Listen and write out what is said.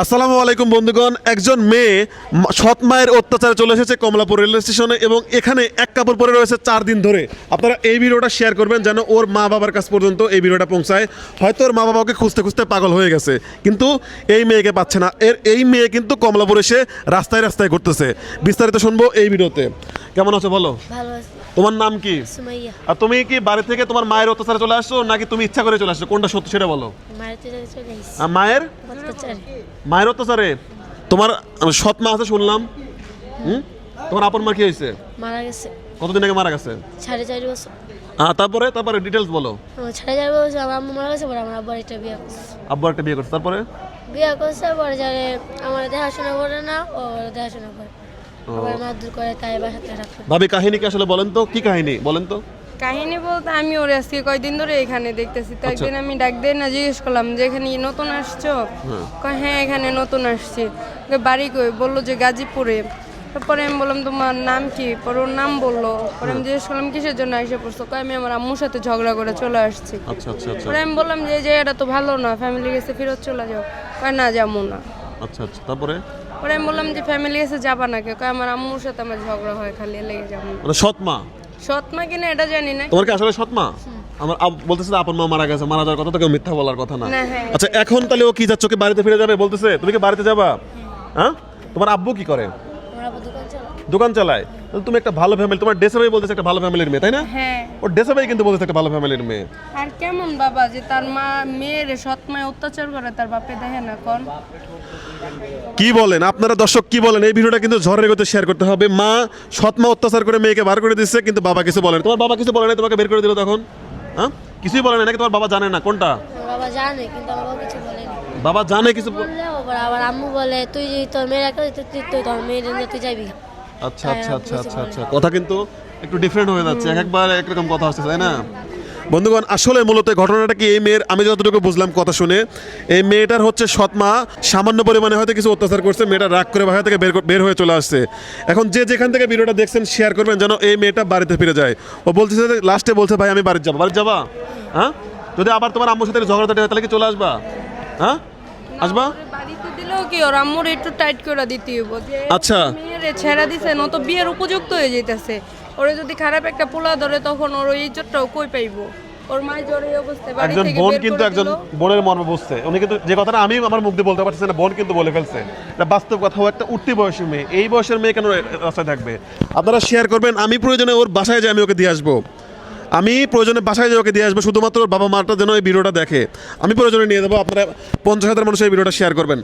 আসসালামু আলাইকুম বন্ধুগণ, একজন মেয়ে সৎ মায়ের অত্যাচারে চলে এসেছে কমলাপুর রেল স্টেশনে এবং এখানে এক কাপড় পরে রয়েছে 4 দিন ধরে। আপনারা এই ভিডিওটা শেয়ার করবেন যেন ওর মা বাবার কাছ পর্যন্ত এই ভিডিওটা পৌঁছায়। হয়তো ওর মা বাবাকে খুঁজতে খুঁজতে পাগল হয়ে গেছে, কিন্তু এই মেয়েকে পাচ্ছে না। এই মেয়ে কিন্তু কমলাপুর এসে রাস্তায় রাস্তায় ঘুরতেছে। বিস্তারিত শুনবো এই ভিডিওতে। কেমন আছো বলো? ভালো আছি। তোমার নাম কি? সুমাইয়া। আর তুমি কি বাড়ি থেকে তোমার মায়ের অত্যাচারে চলে আসছো নাকি তুমি ইচ্ছা করে চলে আসছো? কোনটা সত্যি সেটা বলো। মায়ের থেকে চলে এসেছি। আর মায়ের মায়ের অত্যাচারে তোমার সৎ মা আছে শুনলাম। তোমার আপন মা কি হয়েছে? মারা গেছে। কতদিন আগে মারা গেছে? 4.5 বছর। তারপরে ডিটেলস বলো। 4.5 বছর আমার আম্মু মারা গেছে, পরে আমার আব্বার একটা বিয়ে করছে। আব্বু একটা বিয়ে করছে, তারপরে বিয়ে করছে, পরে যারে আমার দেখাশোনা করে না, ও দেখাশোনা করে। আবার মারধর করে, তাই বাসাতে রাখে। ভাবি কাহিনী কি আসলে বলেন তো, কি কাহিনী বলেন তো? কাহিনী বলতে আমি ওর আজকে কয়দিন ধরে এখানে দেখতেছি, তো একদিন আমি ডাক দিয়ে না জিজ্ঞেস করলাম যে এখানে নতুন আসছো? কয় হ্যাঁ এখানে নতুন আসছি। বাড়ি কই? বললো যে গাজীপুরে। তারপরে আমি বললাম তোমার নাম কি? পরে ওর নাম বললো। পরে আমি জিজ্ঞেস করলাম কিসের জন্য এসে পড়ছো? কয় আমি আমার আম্মুর সাথে ঝগড়া করে চলে আসছি। আচ্ছা আচ্ছা আচ্ছা পরে আমি বললাম যে এটা তো ভালো না, ফ্যামিলি গেছে ফেরত চলে যাও। কয় না যাবো না। আচ্ছা আচ্ছা তারপরে পরে আমি বললাম যে ফ্যামিলি গেছে যাবা না কে? কয় আমার আম্মুর সাথে আমার ঝগড়া হয়, খালি লেগে যাবো। মানে সৎ মা? সৎ মা কিনা এটা জানি না। তোমার কি আসলে সৎ মা? আমার বলতেছে আপন মা মারা গেছে, মারা যাওয়ার কথা তো কেউ মিথ্যা বলার কথা না। না, হ্যাঁ। আচ্ছা এখন তাহলে ও কি যাচ্ছ, কি বাড়িতে ফিরে যাবে বলতেছে? তুমি কি বাড়িতে যাবা? হ্যাঁ, তোমার আব্বু কি করে? আমার আব্বু দোকান চালায়। দোকান চালায়। তাহলে তুমি একটা ভালো ফ্যামিলি, তোমার ডেসে ভাই বলতেছে একটা ভালো ফ্যামিলির মেয়ে, তাই না? হ্যাঁ। ওর ডেসে ভাই কিন্তু বলতেছে একটা ভালো ফ্যামিলির মেয়ে। আর কেমন বাবা যে তার মা মেয়ের সৎ মায় অত্যাচার করে, তার বাপে দেখে না কোন? কি বলেন আপনারা দর্শক, কি বলেন? এই ভিডিওটা কিন্তু ঝড়ের গতিতে শেয়ার করতে হবে। মা সৎ মা অত্যাচার করে মেয়েকে বার করে দিচ্ছে, কিন্তু বাবা কিছু বলেন। তোমার বাবা কিছু বলে না তোমাকে বের করে দিল তখন? হ্যাঁ, কিছুই বলে না নাকি? তোমার বাবা জানে না কোনটা? আমার বাবা জানে, কিন্তু আমার বাবা কিছু বলেনি। বাবা জানে কিছু বললেও আবার আম্মু বলে তুই যদি তোর মেয়ের একটা তুই তোর মেয়ের জন্য তুই যাবি। আচ্ছা আচ্ছা আচ্ছা আচ্ছা আচ্ছা, কথা কিন্তু একটু ডিফারেন্ট হয়ে যাচ্ছে, একবার একরকম কথা হচ্ছে, তাই না? বন্ধুগণ আসলে মূলত ঘটনাটা কি, এই মেয়ের আমি যতটুকু বুঝলাম কথা শুনে, এই মেয়েটার হচ্ছে সৎ মা সামান্য পরিমাণে হয়তো কিছু অত্যাচার করছে, মেয়েটা রাগ করে বাসা থেকে বের হয়ে চলে আসছে। এখন যে যেখান থেকে ভিডিওটা দেখছেন শেয়ার করবেন যেন এই মেয়েটা বাড়িতে ফিরে যায়। ও বলতেছে, লাস্টে বলছে ভাই আমি বাড়িতে যাবো। বাড়িতে যাবা? হ্যাঁ, যদি আবার তোমার আম্মুর সাথে ঝগড়াটা হয় তাহলে কি চলে আসবা? হ্যাঁ আসবা? বাড়িতে দিলেও কি ওর আম্মুর একটু টাইট করে দিতে হইব যে আচ্ছা মেয়েরে ছেড়া দিছে, ও তো বিয়ের উপযুক্ত হয়ে যাইতেছে। ওরে যদি খারাপ একটা পোলা ধরে তখন ওর ইজ্জতটাও কই পাইবো? ওর মায়ের জ্বরে অবস্থায় বাড়ি একজন থেকে বোন বের কিন্তু করে একজন দিল। বোনের মর্ম বুঝছে। উনি কিন্তু যে কথাটা আমি আমার মুখ দিয়ে বলতে পারছি না, বোন কিন্তু বলে ফেলছে। এটা বাস্তব কথা। ও একটা উঠতি বয়সী মেয়ে, এই বয়সের মেয়ে কেন রাস্তায় থাকবে? আপনারা শেয়ার করবেন। আমি প্রয়োজনে ওর বাসায় যাই, আমি ওকে দিয়ে আসবো। আমি প্রয়োজনে বাসায় যাই, ওকে দিয়ে আসবো। শুধুমাত্র ওর বাবা মাটা যেন এই ভিডিওটা দেখে, আমি প্রয়োজনে নিয়ে যাবো। আপনারা 50,000 মানুষ এই ভিডিওটা শেয়ার করবেন।